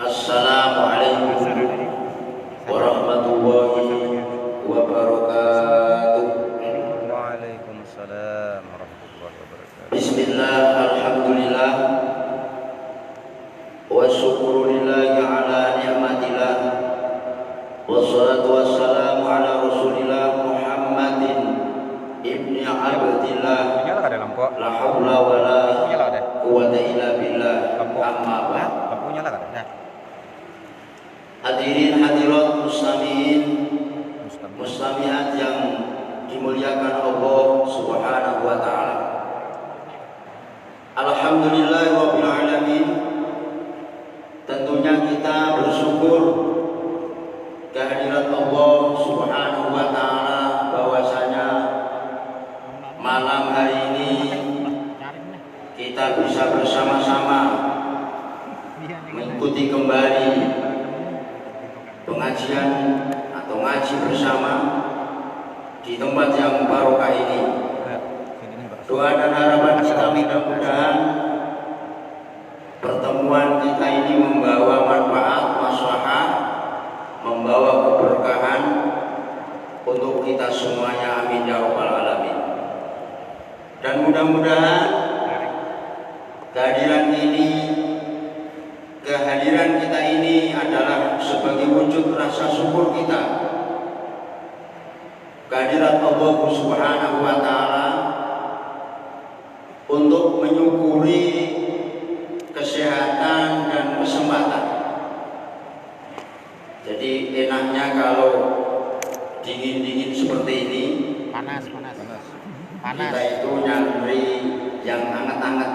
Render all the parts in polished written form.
Assalamualaikum warahmatullahi wabarakatuh. Waalaikumsalam warahmatullahi wabarakatuh. Bismillah, alhamdulillah, wa syukurulillahi ala ni'matillah, wassalatu wassalamu ala rasulillah Muhammadin ibni abdillah, la hawla wa la quwwata illa billah, amma ba'd. Hadirin hadirat muslimin muslimat yang dimuliakan Allah Subhanahu wa taala. Alhamdulillahirabbil alamin. Tentunya kita bersyukur kehadirat Allah Subhanahu wa taala bahwasanya malam hari ini kita bisa bersama-sama mengikuti kembali pengajian atau ngaji bersama di tempat yang barokah ini. Doa dan harapan kita mudah-mudahan pertemuan kita ini membawa manfaat, maslahah, membawa keberkahan untuk kita semuanya. Amin ya rabbal alamin. Dan mudah-mudahan kehadiran kita ini adalah sebagai wujud rasa syukur kita kehadirat Allah Subhanahu wa taala untuk menyukuri kesehatan dan kesempatan. Jadi enaknya kalau dingin-dingin seperti ini, Panas. kita itu nyari yang hangat-hangat,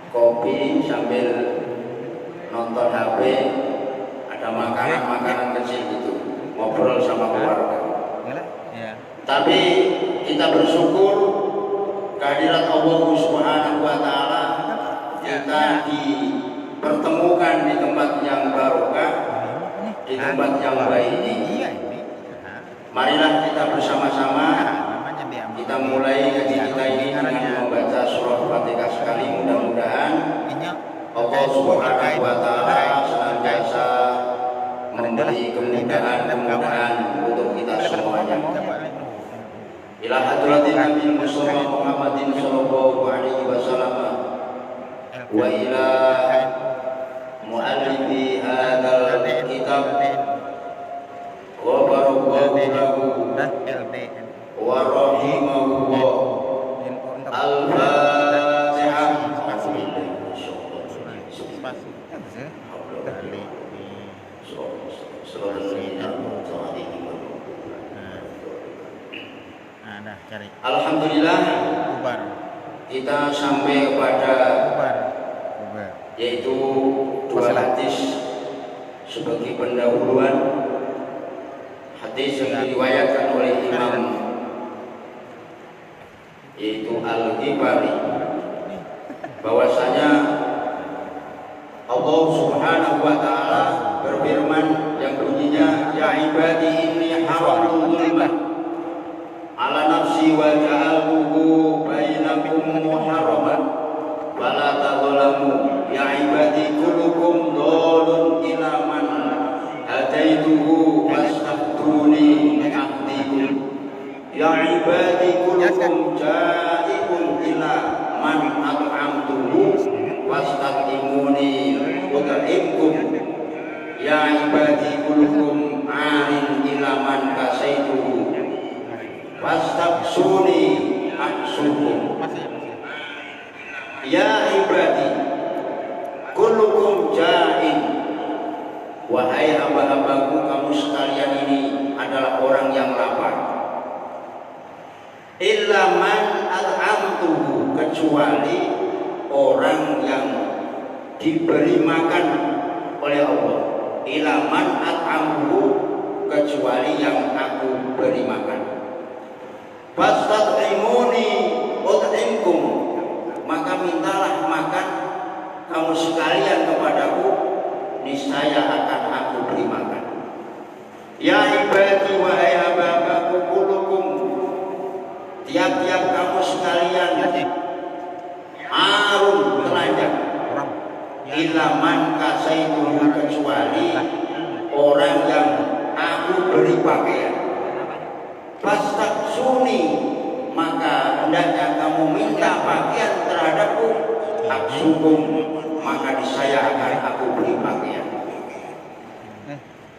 kopi sambil nonton HP, ada makanan kecil gitu, ngobrol sama keluarga. Ya. Tapi kita bersyukur kehadirat Allah Subhanahu wa taala, kita dipertemukan di tempat yang barokah, di tempat yang baik ini. Marilah kita bersama-sama kita mulai ngaji kita ini dengan membaca surah Fatihah sekali. Mudah-mudahan Allah Subhanahu wa taala senantiasa memberi kemudahan untuk kita semuanya. Ila hadratin Nabi Muhammad Muhammadin sallallahu alaihi wasallam wa ila muallifi hadzal kitab wa barakallahu lahu wa rahimahullah. Al-Fatihah. Alhamdulillah, kita sampai kepada yaitu dua hadis sebagai pendahuluan. Hadis yang diriwayatkan oleh Imam yaitu Al-Ghifari, bahwasanya Allah Subhanahu wa taala berfirman yang bunyinya, ya ibadi inni haramtu dzulma ala nafsi wa ja'altuhu bainakum muharraman fala tadzalamu ya ibadi kullukum dhalun ila man hadaituhu fastaftuni ahdikum ya ibadi kullukum ja'iun ila man at'amtuhu wastaqimuni ud'imkum ya ibadi kullukum arin ila man kasaituhu wastaqsuni aksukum ya ibadi kullukum ja'in. Wahai hamba-hambaku, kamu sekalian ini adalah orang yang lapar. Illa man at'amtuhu, kecuali orang yang diberi makan oleh Allah. Illa man at'amtuhu, kecuali yang aku beri makan. Fastat'imuni maka mintalah makan kamu sekalian kepadaku, niscaya akan aku beri makan. Ya ibadi wahai hamba-hambaku kulukum, tiap-tiap kamu sekalian arun telanjang, ilaman kasaitu, kecuali orang yang aku beri pakaian. Fastaksuni, maka hendaknya kamu minta pakaian terhadapku, aksukum, maka niscaya akan aku beri pakaian.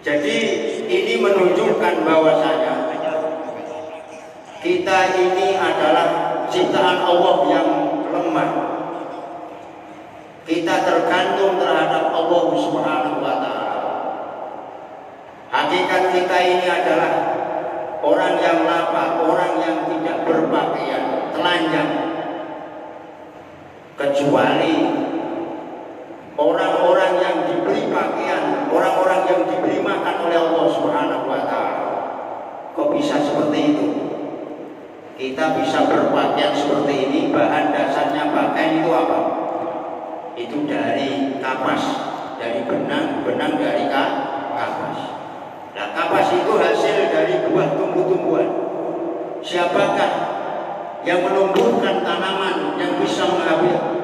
Jadi ini menunjukkan bahwasanya kita ini adalah ciptaan Allah yang lemah. Kita tergantung terhadap Allah Subhanahu wa Ta'ala. Hakikat kita ini adalah orang yang lapar, orang yang tidak berpakaian, telanjang. Kecuali orang-orang yang diberi pakaian, orang-orang yang diberi makan oleh Allah Subhanahu wa Ta'ala. Kok bisa seperti itu? Kita bisa berpakaian seperti ini, bahan dasarnya pakaian itu apa? Itu dari kapas, dari benang dari kapas. Nah, kapas itu hasil dari buah tumbuh-tumbuhan. Siapakah yang menumbuhkan tanaman yang bisa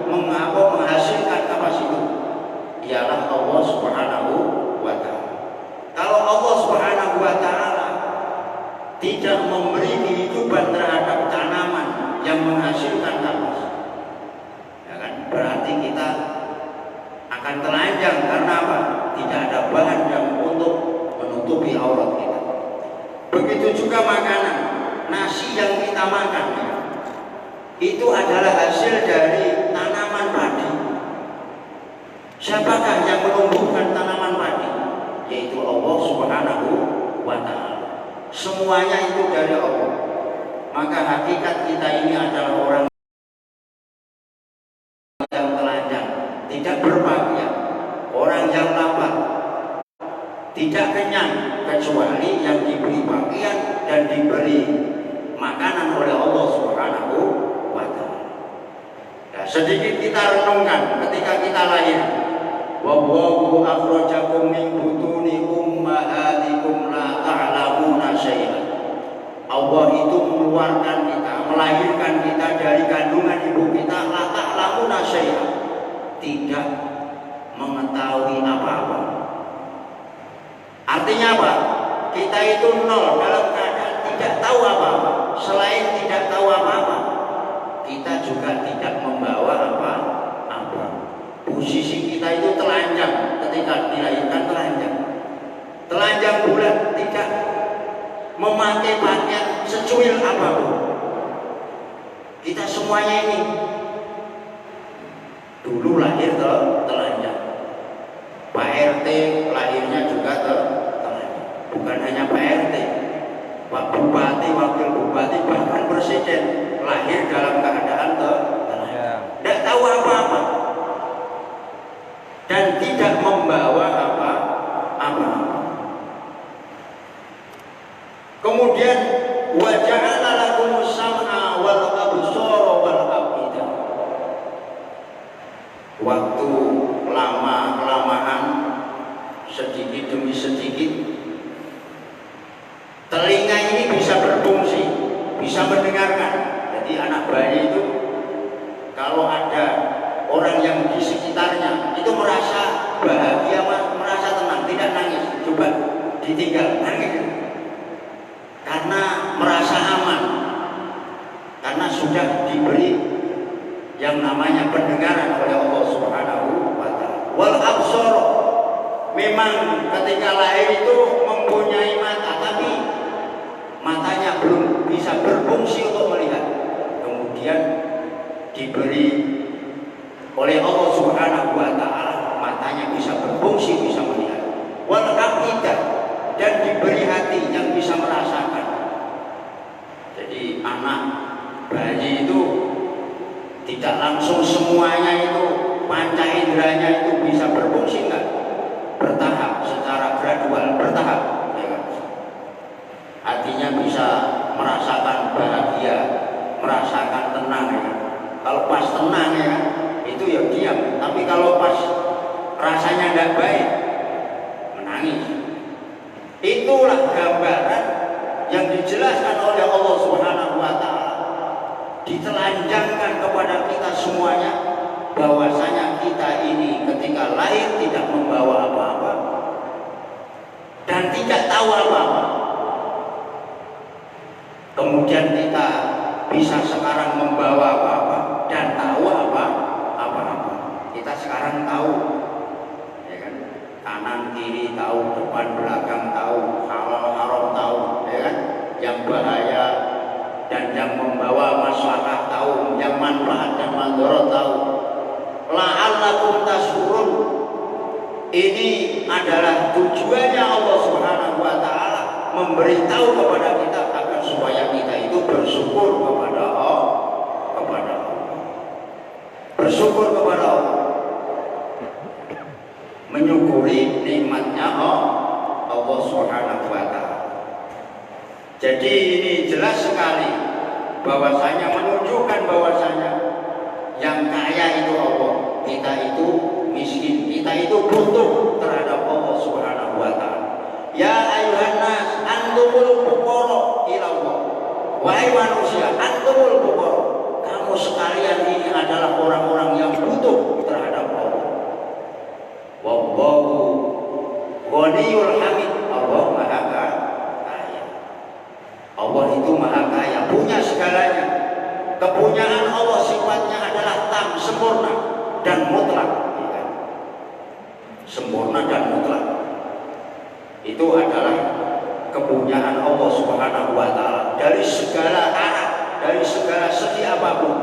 menghasilkan kapas itu? Ialah Allah Subhanahu wa Ta'ala. Kalau Allah Subhanahu wa Ta'ala tidak memberi kehidupan terhadap tanaman yang menghasilkan kapas, ya kan, berarti kita akan telanjang. Karena apa? Tidak ada bahan yang untuk menutupi aurat kita. Begitu juga makanan, nasi yang kita makan, ya, itu adalah hasil dari tanaman padi. Siapakah yang menumbuhkan tanaman padi? Yaitu Allah Subhanahu wa Ta'ala. Semuanya itu dari Allah. Maka hakikat kita ini adalah orang yang telanjang, tidak berpakaian, orang yang lapar, tidak kenyang, kecuali yang diberi pakaian dan diberi makanan oleh Allah Subhanahu wa Ta'ala. Nah, sedikit kita renungkan ketika kita lahir. Wallahu akhrajakum min butuni ummahatikum la ta'lamuna syai'an. Allah itu mengeluarkan kita, melahirkan kita dari kandungan ibu kita, la ta'lamuna syai'an, tidak mengetahui apa-apa. Artinya apa? Kita itu nol, dalam keadaan tidak tahu apa-apa. Selain tidak tahu apa-apa, kita juga tidak membawa apa-apa. Posisi kita itu telanjang ketika dilahirkan, telanjang bulat, tidak memakai pakaian secuil apapun. Kita semuanya ini dulu lahir telanjang. Pak RT lahirnya juga telanjang. Bukan hanya Pak RT, Pak Bupati, Wakil Bupati, bahkan Presiden lahir dalam keadaan telanjang. Tidak tahu apa-apa dan tidak membawa apa-apa. Kemudian wa ja'ala lakumus sam'a wal absara wal afidah. Waktu lama-kelamaan, sedikit demi sedikit, telinga ini bisa berfungsi, bisa mendengarkan. Jadi anak bayi itu kalau ada orang yang di sekitarnya itu merasa bahagia, merasa tenang, tidak nangis. Coba ditinggal nangis, karena merasa aman, karena sudah diberi yang namanya pendengaran oleh Allah Subhanahu wa Ta'ala. Wal absar, memang ketika lahir itu mempunyai mata, tapi matanya belum bisa berfungsi untuk melihat. Kemudian diberi oleh Allah Subhanahu wa Ta'ala, matanya bisa berfungsi, bisa melihat. Wal afidah, dan diberi hati yang bisa merasakan. Jadi anak bayi itu tidak langsung semuanya itu panca inderanya itu bisa berfungsi, enggak, bertahap, secara gradual, bertahap, ya kan? Hatinya bisa merasakan bahagia, merasakan tenang, ya. Kalau pas tenang ya itu ya diam. Tapi kalau pas rasanya tidak baik, menangis. Itulah gambaran yang dijelaskan oleh Allah Subhanahu wa Ta'ala, ditelanjangkan kepada kita semuanya, bahwasanya kita ini ketika lahir tidak membawa apa-apa dan tidak tahu apa-apa. Kemudian kita bisa sekarang membawa apa-apa dan tahu apa-apa. Kita sekarang tahu, ya kan? Kanan kiri tahu, depan belakang tahu, halal haram tahu, ya kan? Yang bahaya dan yang membawa maslahat tahu, yang manfaat dan mandorot tahu. La'allakum tashkurun. Ini adalah tujuannya Allah Subhanahu wa Ta'ala memberitahu kepada kita agar supaya kita itu bersyukur kepada Allah, bersyukur kepada Allah, menyukuri nikmatnya Allah Subhanahu wa Ta'ala. Jadi ini jelas sekali bahwasanya menunjukkan bahwasanya yang kaya itu Allah, kita itu miskin, kita itu butuh terhadap Allah Subhanahu wa Ta'ala. Ya ayuhan nas antumul fuqara ila Allah. Wahai manusia, antumul fuqara, kamu sekalian ini adalah orang-orang yang butuh terhadap Allah. Wallahu ghaniyul hamid. Allah Maha Kaya. Allah itu Maha Kaya, punya segalanya. Kepunyaan Allah sifatnya adalah tam, sempurna dan mutlak. Sempurna dan mutlak. Itu adalah kepunyaan Allah Subhanahu wa Ta'ala. Dari segala arah, dari segala segi apapun,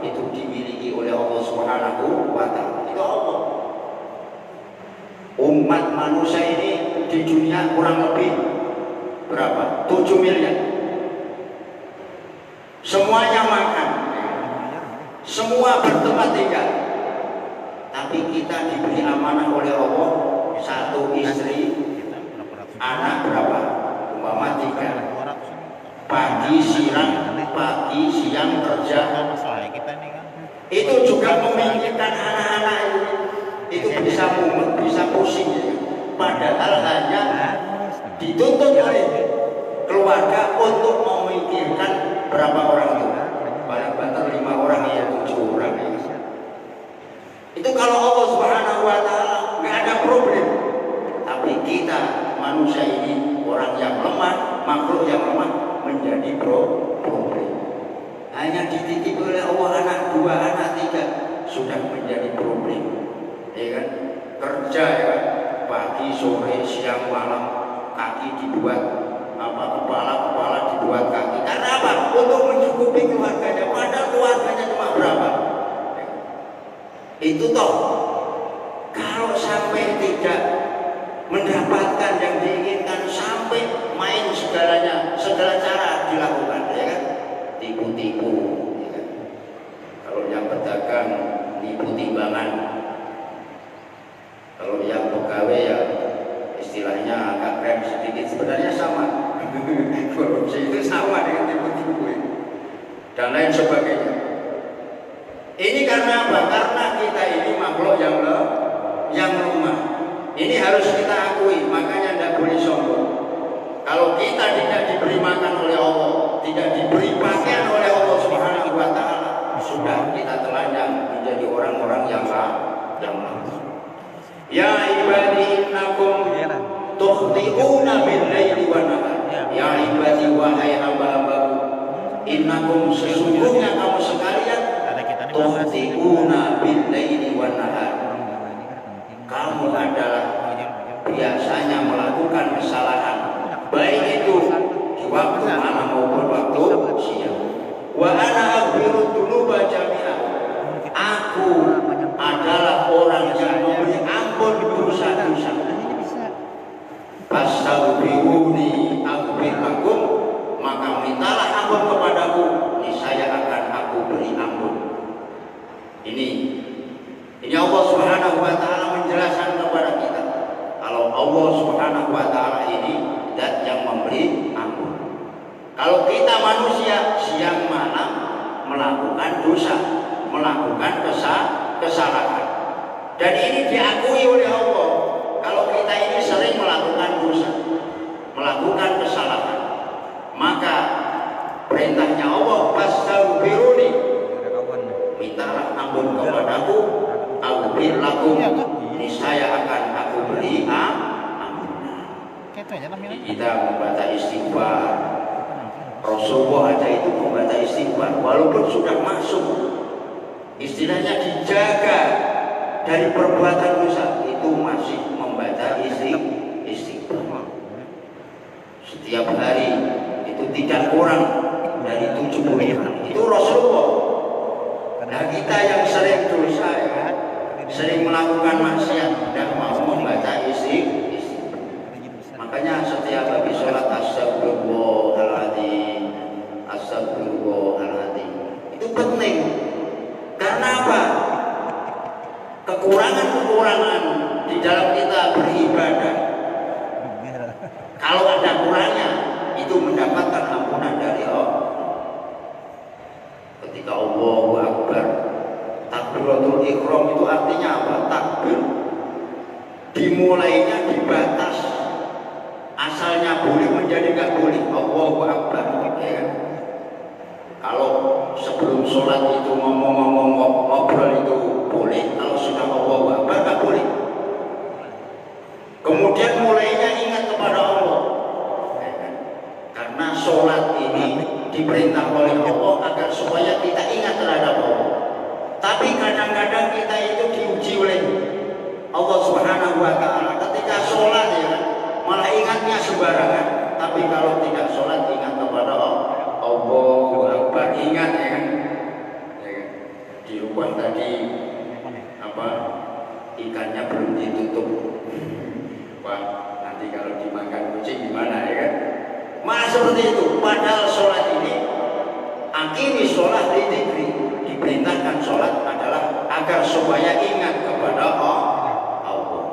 itu dimiliki oleh Allah Subhanahu wa Ta'ala. Itu Allah. Umat manusia ini di dunia kurang lebih berapa? 7 miliar. Semuanya makan, semua bertempat tinggal. Tapi kita diberi amanah oleh Allah, satu istri, anak berapa? Umpama 3. Pagi siang kerja. Itu juga memikirkan anak-anak ini. Itu bisa mumet, bisa pusing. Padahal hanya dituntut oleh keluarga untuk memikirkan berapa orang itu. Paling banter 5 orang ya 7 orang ya. Itu kalau Allah Subhanahu wa Ta'ala nggak ada problem. Tapi kita manusia ini orang yang lemah, makhluk yang lemah menjadi problem. Hanya dititip oleh Allah anak 2, anak 3 sudah menjadi problem. Ya kan? Kerja ya kan? Pagi, sore, siang, malam, kaki dibuat kepala dibuat kaki. Karena apa? Untuk mencukupi keluarganya. Padahal keluarganya cuma berapa? Itu toh kalau sampai tidak mendapatkan yang diinginkan, sampai main segala cara dilakukan, ya kan? Tipu-tipu, ya kan? Kalau yang pedagang nipu timbangan, kalau yang pegawai ya istilahnya agak rem sedikit, sebenarnya sama. Korupsi itu sama dengan tipu-tipu dan lain sebagainya. Ini karena apa? Karena kita ini makhluk yang lemah. Ini harus kita akui, makanya tidak boleh sombong. Kalau kita tidak diberi makan oleh Allah, tidak diberi pakaian oleh Allah Subhanahu wa Ta'ala, sudah kita telanjang menjadi orang-orang yang lemah. Ya ibadi innakum tukhti'una bil-laili wan nahar. Ya ibadi, wahai hamba-hambaku, innakum sesungguhnya kamu sekalian tukhti'una bil-laili wan nahar. Kamu adalah biasanya melakukan kesalahan, baik itu di waktu malam maupun waktu siang. Wa ana aghfiru dzunuba jami'a. Aku adalah orang yang memberi ampun dosa-dosa. Fastaghfiruni aghfir lakum, maka mintalah ampun kepadaku, niscaya akan aku beri ampun. Ini Allah Subhanahu wa Ta'ala menjelaskan kepada kita kalau Allah Subhanahu wa Ta'ala ini zat yang memberi ampun. Kalau kita manusia siang malam melakukan dosa, melakukan kesalahan. Dan ini diakui oleh Allah. Kalau kita ini sering melakukan dosa, melakukan kesalahan, maka perintahnya Allah, fastaghfiruni, mintalah ampun kepadaku, aghfir lakum, niscaya akan aku beri ampunan. Kita membaca istighfar, Rasulullah aja itu membaca istighfar, walaupun sudah masuk, istilahnya dijaga dari perbuatan dosa, itu masih membaca istighfar setiap hari, itu tidak kurang dari 70 hari. Itu Rasulullah. Nah kita yang sering dosa, ya, sering melakukan maksiat, tidak mau membaca istighfar. Makanya setiap habis sholat astagfirullahaladzim, astagfirullahaladzim, itu penting. Karena apa? Kekurangan-kekurangan di dalam kita beribadah, kalau ada kurangnya, itu mendapatkan ampunan dari Allah. Ketika Allahu Akbar, takbiratul ihram itu artinya apa? Takbir dimulainya dibatas, asalnya boleh menjadi nggak boleh. Allahu Akbar, ya. Kalau sebelum sholat itu ngomong-ngomong ngobrol itu boleh, kalau sudah Allahu Akbar nggak boleh. Kemudian mulainya ingat kepada Allah, karena sholat ini diperintah oleh Allah agar supaya kita ingat terhadap Allah. Tapi kadang-kadang kita itu diuji oleh Allah Subhanahu wa Ta'ala. Ketika sholat, ya, malah ingatnya sembarangan. Tapi kalau tidak sholat, ingat kepada Allah. Allahu Akbar, ingat, ya kan? Di rumah tadi apa, ikannya belum ditutup. Wah, nanti kalau dimakan kucing gimana, ya kan? Malah seperti itu. Padahal sholat ini akimi sholat di negeri, diperintahkan sholat adalah agar supaya ingat kepada Allah.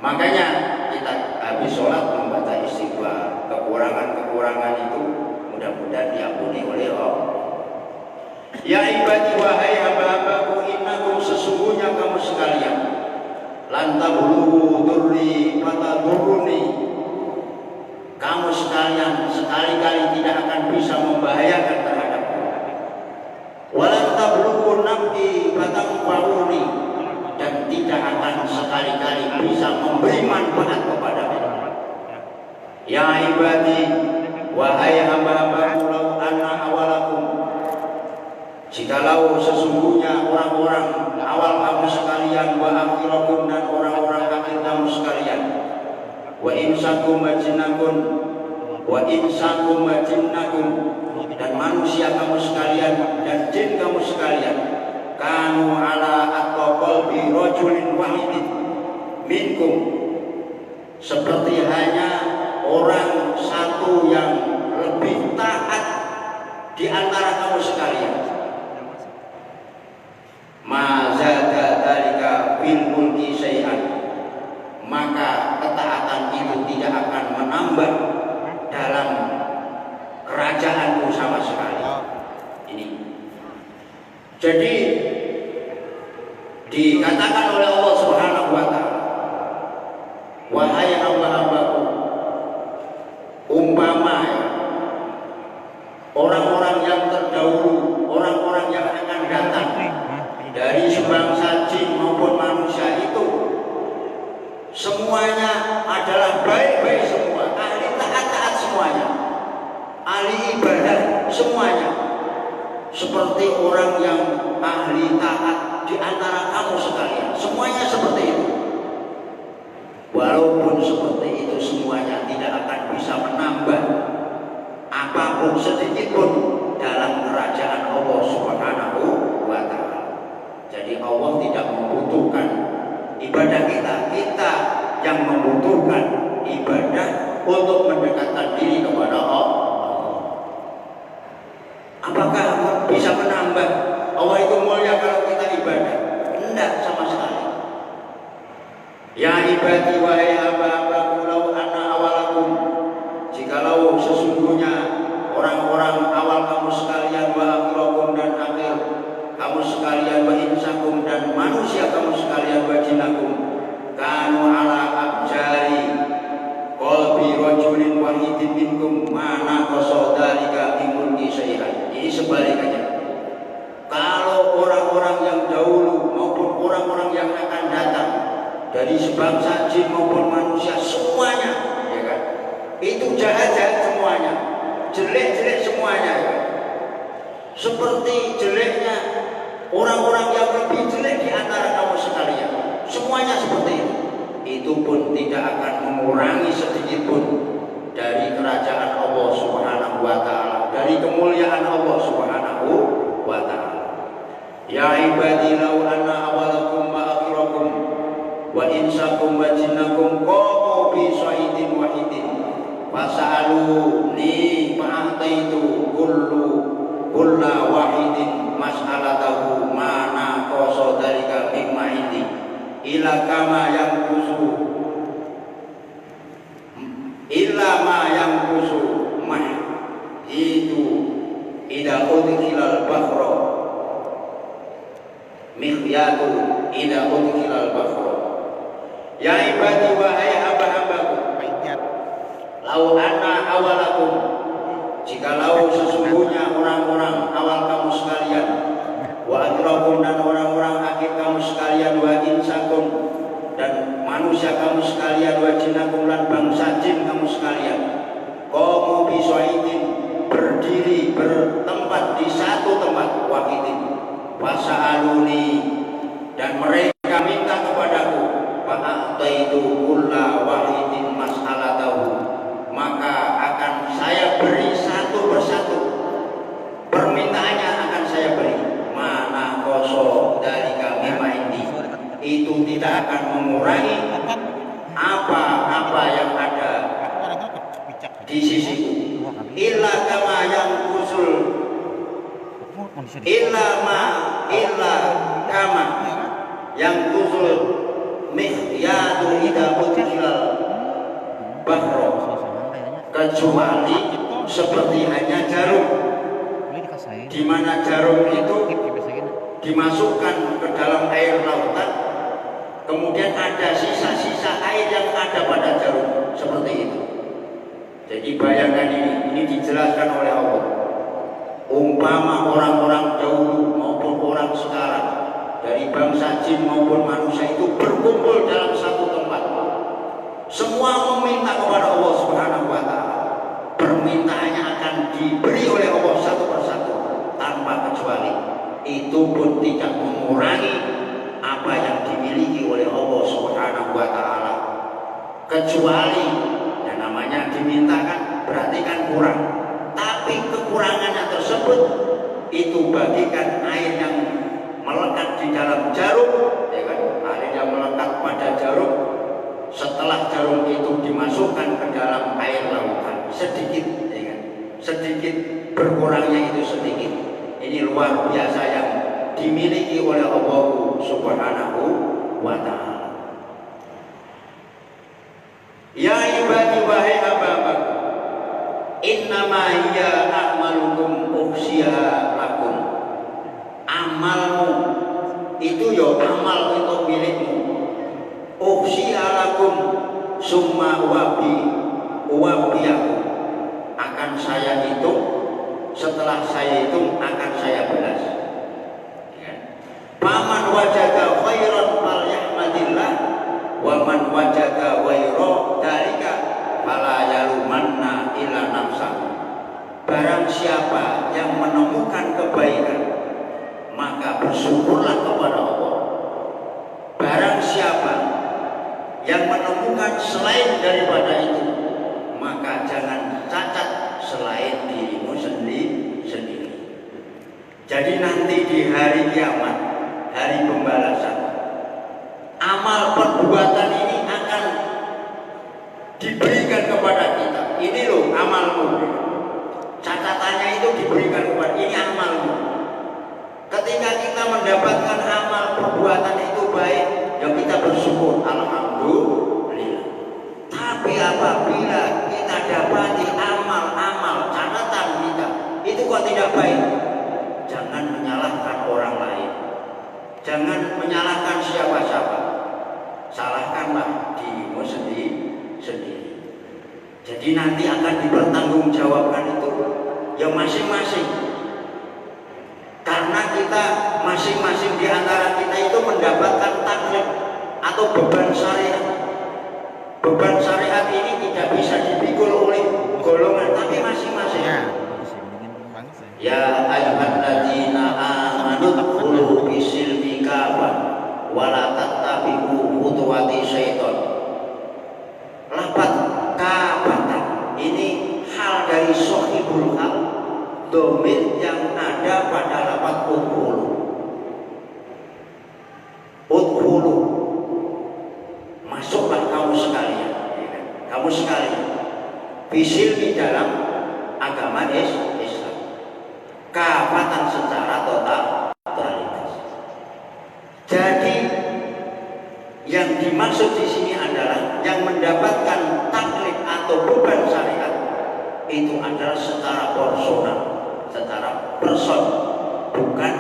Makanya kita habis sholat membaca istighfar. Kekurangan-kekurangan itu mudah-mudahan diampuni oleh Allah. Ya ibadi wahai hamba-hambaku, innakum, sesungguhnya kamu sekalian, lan tablughu durri fatadurruni, kamu sekalian sekali-kali tidak akan bisa membahayakan terhadapku. Walan tablughu naf'i fatanfa'uni, dan tidak akan sekali-kali bisa memberi manfaat kepadamu. Ya ibadi wahai hamba-hambaku, lau anna awalakum, jikalau sesungguhnya orang-orang awal kamu sekalian, wa akhirakum, dan orang-orang akhir kamu sekalian, wa insakum majinnakum, dan manusia kamu sekalian dan jin kamu sekalian, kanu ala atqalbi rajulin wahidin minkum, seperti hanya orang satu yang lebih taat di antara kamu sekalian. Ma zada dzalika fil mulki syai'an, maka ketaatan itu tidak akan menambah dalam kerajaanku sama sekali. Ini jadi dikatakan oleh Allah Subhanahu wa Ta'ala, wahai hamba-hambaku, umpama orang-orang yang terdahulu, orang-orang yang akan datang dari sebangsa jin maupun manusia itu semuanya adalah baik-baik semua, ahli taat-taat semuanya, ahli ibadah semuanya, seperti orang yang ahli taat di antara kamu sekalian, semuanya seperti itu. Walaupun seperti itu, semuanya tidak akan bisa menambah apapun sedikit pun dalam kerajaan Allah Subhanahu wa Ta'ala. Jadi Allah tidak membutuhkan ibadah kita, kita yang membutuhkan ibadah untuk mendekatkan diri kepada Allah. Apakah bisa menambah Allah itu mulia kalau kita ibadah? Tidak sama sekali. Ya ibadi wahai hamba-hambaku, lau anna awalakum, jikalau sesungguhnya orang-orang awal kamu sekalian, wa akhirakum, dan akhir minkum mana qasodalika mimulki syai'an. Ini sebaliknya. Kalau orang-orang yang dahulu maupun orang-orang yang akan datang dari sebangsa jin maupun manusia semuanya, ya kan? Itu jahat-jahat semuanya, jelek-jelek semuanya, ya kan? Seperti jeleknya orang-orang yang lebih jelek di antara kamu sekalian. Semuanya seperti itu. Itu pun tidak akan mengurangi sedikit pun dari kerajaan Allah Subhanahu wa taala, dari kemuliaan Allah Subhanahu wa taala. Ya ibadi law anna awalakum wa akhirakum wa insakum wa jinnakum qamu bi sa'idin wahidin fas'aluni fa'ataitu kulla wahidin mas'alatahu mana qasadalika mimma indi ila kama yang kusu illa ma yang kusu mah itu ida udkhilal bahra mikhyatu ida udkhilal bahra. Ya ibadi wahai hamba-hambaku, lau anna awalakum, jikalau sesungguhnya orang-orang awal kamu sekalian, wa akhirakum dan orang-orang akhir kamu sekalian, wa insakum dan manusia kamu sekalian, wa jinnakum dan bangsa jin kamu sekalian, qamu bi sa'idin, berdiri bertempat di satu tempat, wahidin, fasa'aluni dan mereka minta kepadaku, fa'ataitu kulla wahidin mas'alatahu, maka akan saya beri satu persatu permintaannya, akan saya beri. Mana koso dari kami indi, itu tidak akan mengurangi apa-apa yang ada di sisiku. Illa kama yang usul illa kama yang usul mihyatu ida udkhilal bahro, kecuali seperti hanya jarum, di mana jarum itu dimasukkan ke dalam air lautan, kemudian ada sisa-sisa air yang ada pada jarum, seperti itu. Jadi bayangkan ini dijelaskan oleh Allah. Umpama orang-orang dahulu maupun orang sekarang, dari bangsa jin maupun manusia itu berkumpul dalam satu tempat, semua meminta kepada Allah Subhanahu wa taala, permintaannya akan diberi oleh Allah satu persatu tanpa kecuali. Itu pun tidak mengurangi apa yang dimiliki oleh Allah Subhanahu wa taala, kecuali yang namanya dimintakan berarti kan kurang, tapi kekurangannya tersebut itu bagikan air yang melekat di dalam jarum, ya kan? Air yang melekat pada jarum, setelah jarum itu dimasukkan ke dalam air lautan, sedikit, ya kan? Sedikit, berkurangnya itu sedikit. Ini luar biasa yang dimiliki oleh Allah Subhanahu wa ta'ala. Ya ibadi wahai hamba-hambaku, innama hiya a'malukum uhsiha lakum. Amalmu itu ya amal itu milikmu. Uhsiha lakum summa uwabiyakum, akan saya hitung, setelah saya hitung akan saya balas. Paman wajada khairan falyahmadillah, wa man wajada ghaira dzalika fala yalumanna ila nafsahu. Barang siapa yang menemukan kebaikan, maka bersyukurlah kepada Allah. Barang siapa yang menemukan selain daripada itu, maka jangan cacat selain dirimu sendiri. Jadi nanti di hari kiamat, hari pembalasan, amal perbuatan ini akan diberikan kepada kita. Ini loh amalmu, catatannya itu diberikan kepada, ini amalmu. Ketika kita mendapatkan amal perbuatan itu baik, ya kita bersyukur, alhamdulillah. Tapi apabila kita dapati amal-amal catatan kita itu kok tidak baik, jangan menyalahkan orang lain, jangan menyalahkan siapa-siapa, salahkanlah dirimu sendiri. Jadi nanti akan dipertanggungjawabkan itu ya masing-masing. Karena kita masing-masing di antara kita itu mendapatkan taklif atau beban syariat. Beban syariat ini tidak bisa dipikul oleh golongan, tapi masing-masing. Ya ayyuhalladzina amanu dkhulu bisilmi kafah wa la tattabi'u khutuwati syaiton. Lafaz kafatan ini hal dari sahibul hal, dhamir yang ada pada lafaz udkhulu. Udkhulu, masuklah kamu sekalian, kamu sekalian bisilmi dalam agama Islam, kafatan secara totalitas. Jadi yang dimaksud di sini adalah yang mendapatkan taklif atau beban syariat itu adalah secara personal, secara person, bukan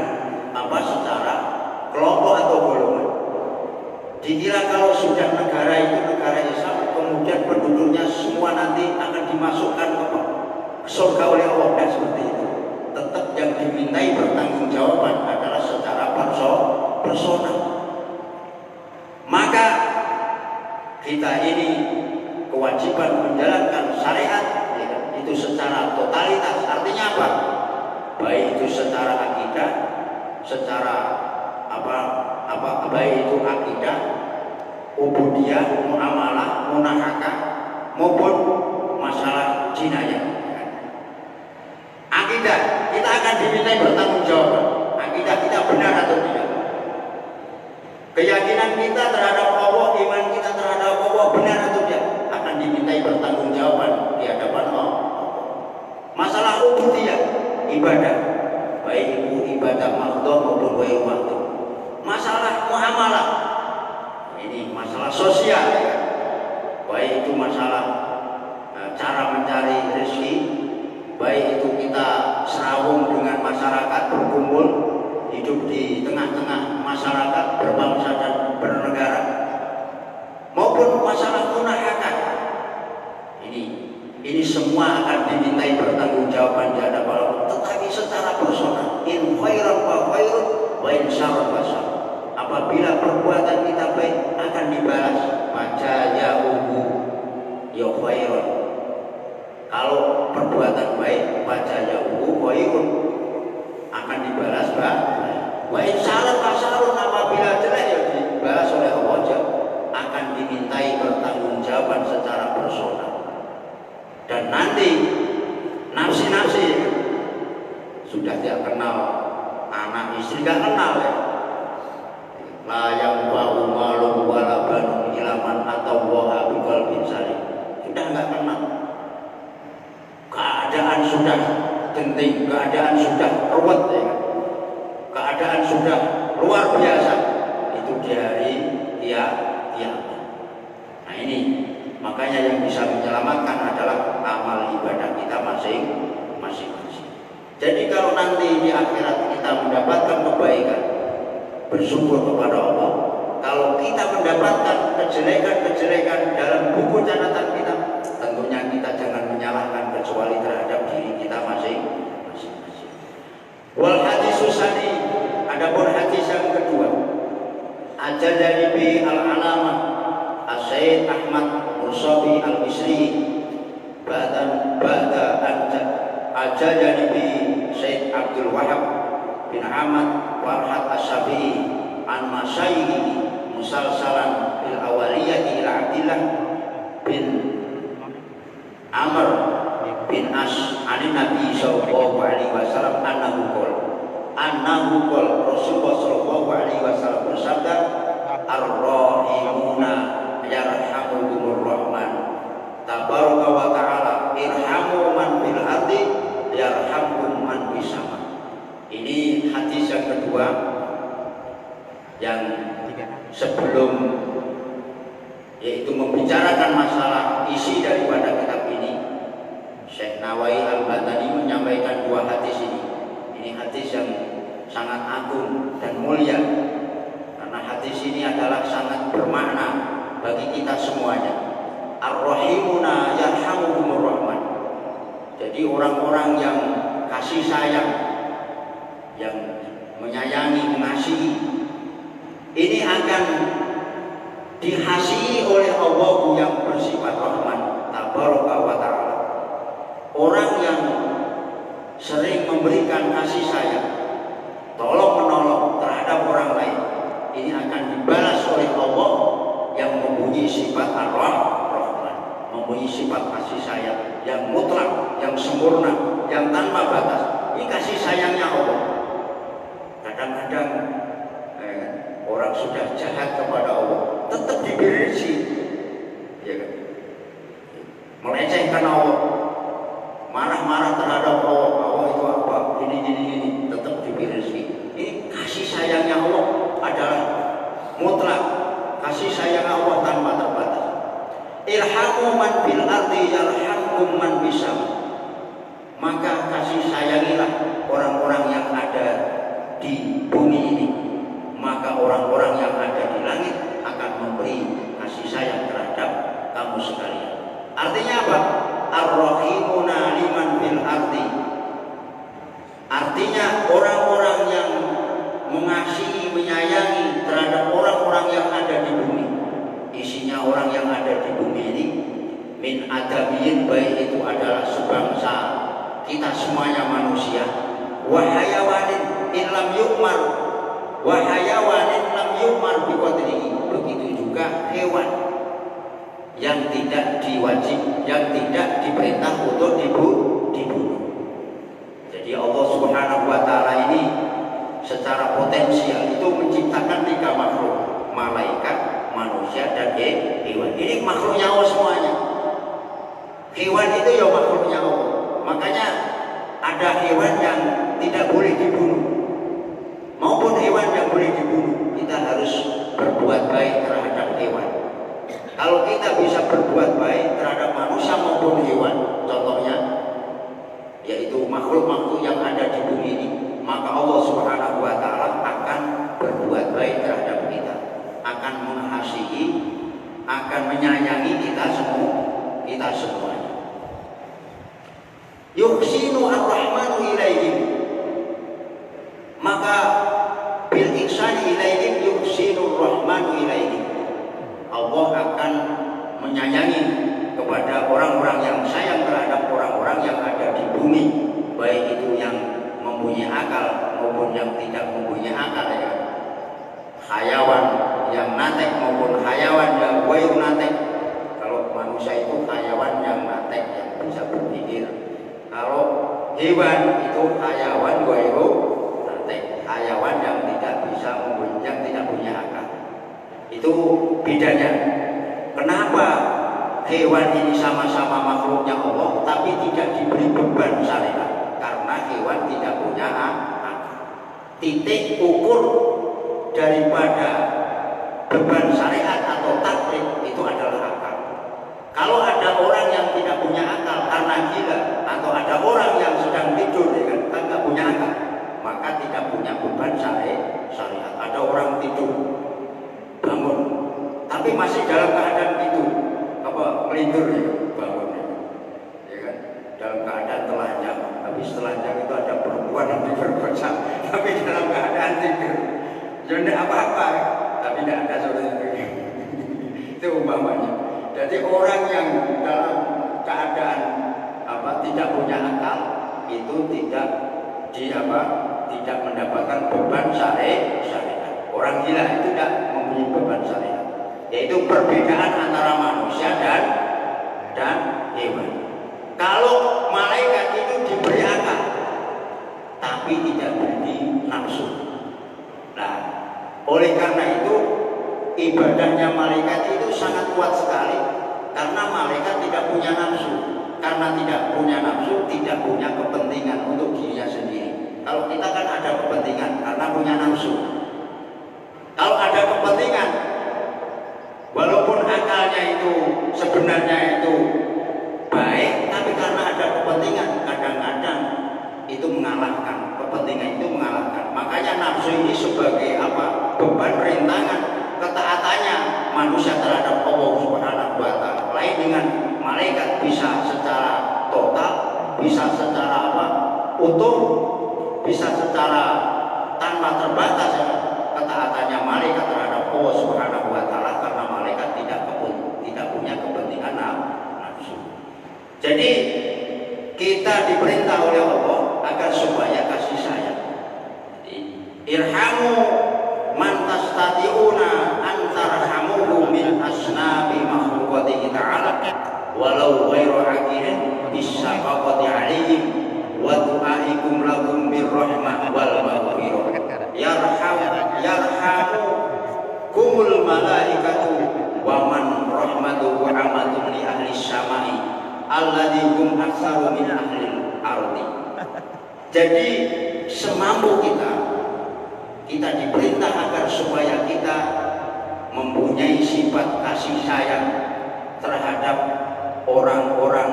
secara kelompok atau golongan. Dikira kalau sudah negara itu negara Islam, kemudian penduduknya semua nanti akan dimasukkan ke surga oleh Allah, dan seperti itu. Tetap yang dimintai pertanggungjawaban adalah secara personal. Maka kita ini kewajiban menjalankan syariat itu secara totalitas. Artinya apa? Baik itu secara akidah, secara baik itu akidah, ubudiyah, muamalah, munahakah, maupun masalah jinayah. Akidah kita akan dimintai bertanggungjawab. Akidah kita benar atau tidak? Keyakinan kita terhadap Allah, iman kita terhadap Allah benar atau tidak? Akan dimintai bertanggungjawaban di hadapan Allah. Masalah ubudiyah, ibadah, baik itu ibadah mahdhah maupun ghair mahdhah. Masalah muamalah, ini masalah sosial, ya. Baik itu masalah cara mencari rezeki, baik itu kita serawung dengan masyarakat, berkumpul, hidup di tengah-tengah masyarakat berbangsa dan bernegara, maupun masalah munahakah. Ini semua akan dimintai pertanggungjawaban di hadapan Allah, tetapi secara personal. In khairan fa khairun wa in syarran fa syarrun. Apabila perbuatan kita baik akan dibalas, fajazaa'uhu ya khairun. Kalau perbuatan baik, fajazaa'uhu khairun, akan dibalas baik. Wa in syarran fa syarrun, apabila jelek ya dibalas oleh Allah, akan dimintai pertanggungjawaban secara personal. Dan nanti nafsi-nafsi sudah tidak kenal anak istri, tidak kenal ya. La yanfa'u malun wala banun illa man atallaha biqalbin salim. Sudah enggak kenal. Keadaan sudah genting, keadaan sudah ruwet ya. Keadaan sudah luar biasa. Itu di hari kiamat. Nah ini makanya yang bisa menyelamatkan adalah amal ibadah kita masing-masing. Jadi kalau nanti di akhirat kita mendapatkan kebaikan, bersyukur kepada Allah. Kalau kita mendapatkan kejelekan-kejelekan dalam buku catatan kita, tentunya kita jangan menyalahkan kecuali terhadap diri kita masing-masing. Wal hadis susani, adapun hadis yang kedua, ajal bi al-alamah As-Sayyid Ahmad Mursabi Al-Misri ba'da ajal bi Sayyid Abdul Wahab bin Ahmad Farhat As-Syafi'i an masyayikhi musalsalan bil awaliyati ila Abdillah bin Amr bin As anin Nabi sallallahu alaihi wasallam annahu qala Rasulullah sallallahu alaihi wasallam bersabda, ar-rahimuna yarhamuhumur rahman tabaraka wa ta'ala irhamu man fil ardi yarhamkum man fis sama. Ini hadis yang kedua yang sebelum yaitu membicarakan masalah isi daripada kitab ini. Syekh Nawawi Al-Batani menyampaikan dua hadis ini. Ini hadis yang sangat agung dan mulia karena hadis ini adalah sangat bermakna bagi kita semuanya. Ar-rahimuna yarhamuhumur rahman. Jadi orang-orang yang kasih sayang, yang menyayangi, mengasihi, ini akan dihasihi oleh Allah yang bersifat rahman tabaraka wa ta'ala. Orang yang sering memberikan kasih sayang, tolong menolong terhadap orang lain, ini akan dibalas oleh Allah yang mempunyai sifat ar-rahman, mempunyai sifat kasih sayang yang mutlak, yang sempurna, yang tanpa batas. Ini kasih sayangnya Allah. Kadang-kadang orang sudah jahat kepada Allah, tetap diberi rezeki, ya kan? Melecehkan Allah, marah-marah terhadap Allah, Allah itu apa, ini, tetap diberi rezeki. Ini kasih sayangnya Allah adalah mutlak, kasih sayang Allah tanpa terbatas. Irhamu man fil ardi yarhamkum man bisam. Maka kasih sayangilah orang-orang yang ada di bumi ini, maka orang-orang yang ada di langit akan memberi kasih sayang terhadap kamu sekalian. Artinya apa? Ar-rahimuna liman fil ardi. Artinya orang-orang yang mengasihi, menyayangi terhadap orang-orang yang ada di bumi. Isinya orang yang ada di bumi ini min adamiyin, baik itu adalah sebangsa kita semuanya manusia, wa hayawanin in lam yu'mar, wa hayawanin lam yu'mar biqadrihi. Begitu juga hewan yang tidak diwajib, yang tidak diperintah untuk dibunuh. Jadi Allah Subhanahu wa ta'ala ini secara potensial itu menciptakan 3 makhluk, malaikat, manusia, dan hewan. Ini makhluknya Allah semuanya. Hewan itu ya makhluknya Allah. Makanya ada hewan yang tidak boleh dibunuh, maupun hewan yang boleh dibunuh. Kita harus berbuat baik terhadap hewan. Kalau kita bisa berbuat baik terhadap manusia maupun hewan, contohnya yaitu makhluk-makhluk yang ada di bumi ini, maka Allah Subhanahu wa ta'ala akan berbuat baik terhadap kita, akan mengasihi, akan menyayangi kita semuanya. Yuhsinu ar-rahmanu ilaihim, maka bil ihsani ilaihim yuhsinu ar-rahmanu ilaihim. Allah akan menyayangi kepada orang-orang yang sayang terhadap orang-orang yang ada di bumi, baik itu yang mempunyai akal maupun yang tidak mempunyai akal, ya. Hayawan yang natek maupun hayawan yang wairu natek. Kalau manusia itu hayawan yang natek, yang bisa berpikir. Kalau hewan itu hayawan wairu natek, hayawan yang tidak bisa yang tidak punya akal. Itu bedanya. Kenapa hewan ini sama-sama makhluknya Allah tapi tidak diberi beban syariat? Karena hewan tidak punya akal. Titik ukur daripada beban syariat atau taklif itu adalah akal. Kalau ada orang yang tidak punya akal karena gila, atau ada orang yang sedang tidur kan tidak punya akal, maka tidak punya beban syariat. Ada orang tidur bangun tapi masih dalam keadaan tidur, melindur ya, bangun ya kan, dalam keadaan telanjang. Habis telanjang itu ada perempuan yang berkosa, tapi dalam keadaan tidur. Jadi tidak apa-apa, tapi tidak ada seperti itu. Itu umpamanya. Jadi orang yang dalam keadaan tidak punya akal itu tidak mendapatkan beban syariat. Orang gila itu tidak mempunyai beban syariat. Yaitu perbedaan antara manusia dan hewan. Kalau malaikat itu diberi akal, tapi tidak diberi nafsu. Nah, oleh karena itu ibadahnya malaikat itu sangat kuat sekali, karena malaikat tidak punya nafsu. Karena tidak punya nafsu, tidak punya kepentingan untuk dirinya sendiri. Kalau kita kan ada kepentingan karena punya nafsu. Kalau ada kepentingan, walaupun akalnya itu sebenarnya itu baik, tapi karena ada kepentingan, kadang-kadang itu mengalahkan, kepentingan itu mengalahkan. Makanya nafsu ini sebagai beban rintangan ketaatannya manusia terhadap Allah Subhanahu wa ta'ala. lain dengan malaikat bisa secara total, bisa secara utuh, bisa secara tanpa terbatas ketaatannya malaikat terhadap Allah Subhanahu wa taala, karena malaikat tidak punya kepentingan nafsu. Jadi kita diperintah oleh Allah agar supaya kasih sayang. Irhamu man tastati'una an tarhamuhu min asnabi makhluqatihi ta'ala walau ghairu akirin bisabaqati alaihim wa du'aikum lahum birrahmah wal maghfirah yarhamu kumul malaikatu wa man rahmatuhu amatun li ahli samai alladhi hum aktsaru min ahli ardi. Jadi semampu kita diperintah agar supaya kita mempunyai sifat kasih sayang terhadap orang-orang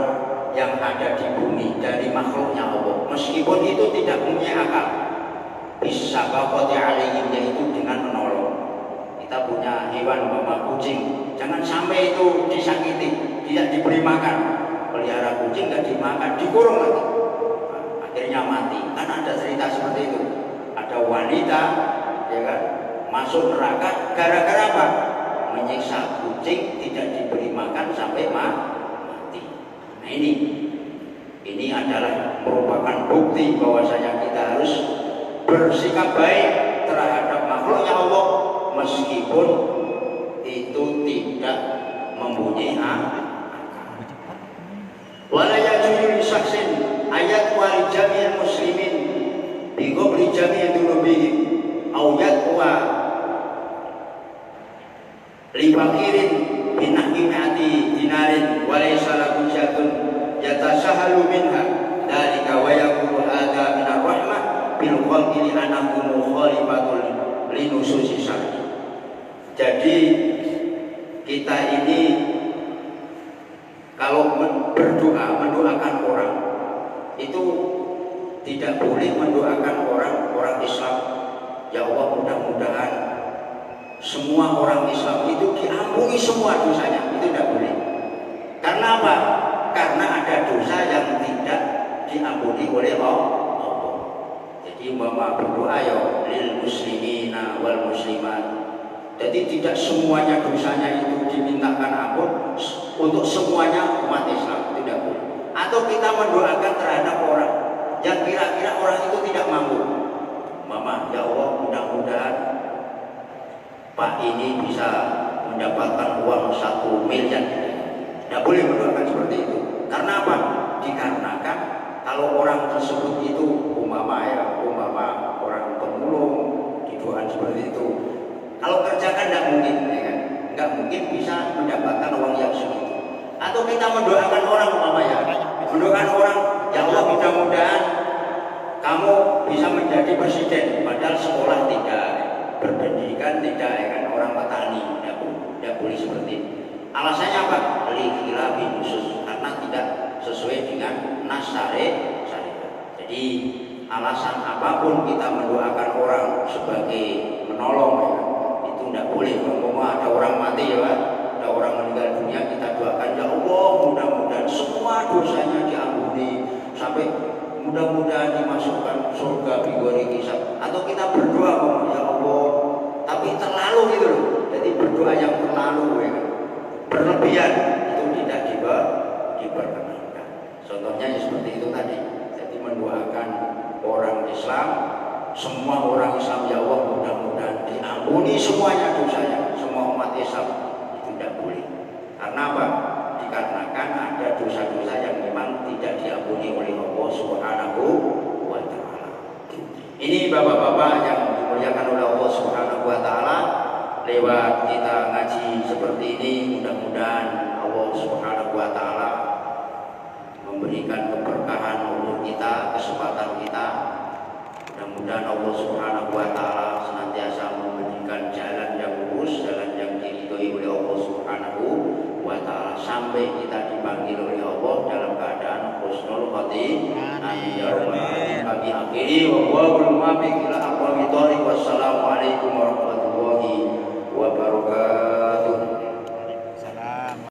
yang ada di bumi dari makhluknya Allah, meskipun itu tidak punya akal. Bisa bakoti alaihim, yaitu dengan menolong. Kita punya hewan kucing, jangan sampai itu disakiti, tidak diberi makan. Pelihara kucing nggak dimakan, dikurung lagi, akhirnya mati. Kan ada cerita seperti itu. Ada wanita, ya kan, masuk neraka gara-gara apa? Menyiksa kucing, tidak diberi makan sampai mati. Nah ini adalah merupakan bukti bahwasanya kita harus bersikap baik terhadap makhluknya Allah, meskipun itu tidak mempunyai akal. Wala yajuzu li syaksin ayat wali jami'il muslimin bi qabli jami'i dzunubihim aw yaqwa li faqirin bi nahwi mi'ati dinarin wa laysa lahu syatun yatasahalu minha dalika wa yaqulu hadza min ar-rahmah bil khalqi li annahu mukhalifatul li nususi syar'i. Jadi kita ini kalau berdoa, mendoakan orang itu tidak boleh mendoakan orang Islam, ya Allah mudah-mudahan semua orang Islam itu diampuni semua dosanya, itu tidak boleh. Karena apa? Karena ada dosa yang tidak diampuni oleh Allah. Jadi umpama berdoa ya lil muslimina wal muslimat. Jadi tidak semuanya dosanya itu dimintakan ampun untuk semuanya umat Islam, tidak boleh. Atau kita mendoakan terhadap orang yang kira-kira orang itu tidak mampu. Mama, ya Allah mudah-mudahan Pak ini bisa mendapatkan uang 1 miliar. Tidak boleh mendoakan seperti itu. Karena apa? Dikarenakan kalau orang tersebut itu umpama orang pemulung, didoakan seperti itu. Kalau kerjakan tidak mungkin, ya kan? Nggak mungkin bisa mendapatkan uang yang segitu. Atau kita mendoakan orang mendoakan orang, ya Allah mudah-mudahan kamu bisa menjadi presiden, padahal sekolah tidak, berpendidikan tidak, ya kan? Orang petani, tidak boleh seperti itu. Alasannya apa? Likhilafi khusus, karena tidak sesuai dengan nas syariat. Jadi alasan apapun kita mendoakan orang sebagai menolong, ya kan? Tidak boleh. Kalau ada orang mati, ya Pak, ada orang meninggal dunia, kita doakan ya Allah mudah-mudahan semua dosanya diampuni sampai mudah-mudahan dimasukkan surga bigori kisah. Atau kita berdoa ya Allah, tapi terlalu gitu loh. Jadi berdoa yang terlalu, ya, berlebihan, itu tidak diperkenankan. Contohnya ya seperti itu tadi. Jadi mendoakan orang Islam, semua orang Islam, ya Allah mudah-mudahan diampuni semuanya dosanya, semua umat Islam, itu tidak boleh. Karena apa? Dikarenakan ada dosa-dosa yang memang tidak diampuni oleh Allah Subhanahu wa taala. Ini bapak-bapak yang dimuliakan oleh Allah Subhanahu wa taala, lewat kita ngaji seperti ini mudah-mudahan Allah Subhanahu wa taala memberikan keberkahan umur kita, kesempatan kita. Mudah-mudahan Allah Subhanahu wa taala senantiasa memberikan jalan yang lurus, jalan yang diridhoi oleh Allah Subhanahu wa taala, sampai kita dipanggil oleh Allah dalam keadaan husnul khotimah. Amin ya rabbal alamin. Kami akhiri wa huwa bil muwaffiq ila aqwamit thoriq. Wassalamu